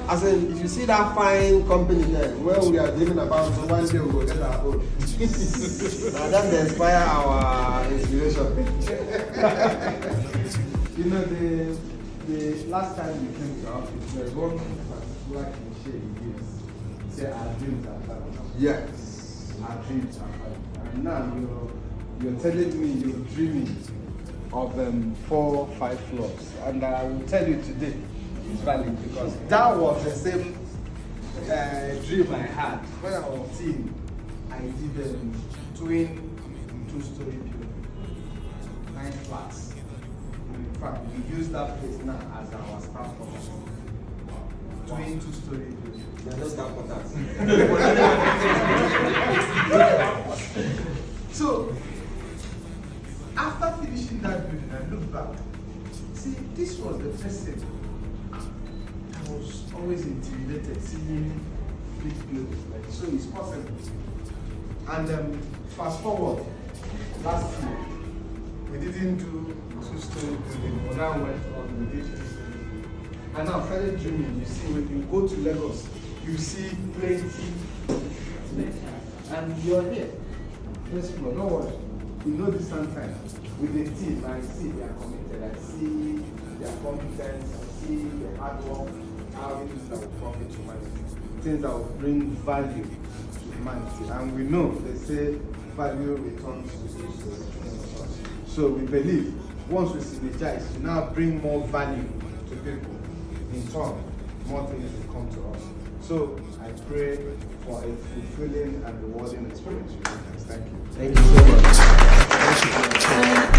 As in, if you see that fine company there, where we are dreaming about, so one day we will get our own. Now that they inspire our inspiration. You know, the last time you came to our office, there was one particular cliche you used. Say, our dreams are valid. Yes. Our dreams are valid. And now you're telling me you're dreaming of 4, 5 floors. And I will tell you today, it's valid because that was the same dream I had when I was teen. I did twin 2-story building, 9 flats. And in fact, we use that place now as our staff quarters. Twin 2-story building. They are not staff quarters. So, after finishing that building, I looked back. See, this was the person I was always intimidated seeing big buildings like this. So it's possible. And fast forward, last year, we didn't do 2-story building, but now went on, we did 2-story. And now I started dreaming. You see, when you go to Lagos, you see plenty. And you're here. First floor, don't worry. In no distant time, with the team, I see they are committed, I see their competence, I see the hard work, how things that will profit humanity, things that will bring value to humanity. And we know, they say, value returns to us. So we believe, once we synergize, we now bring more value to people. In turn, more things will come to us. So I pray for a fulfilling and rewarding experience with you guys. Thank you. Thank you so much. Thank you.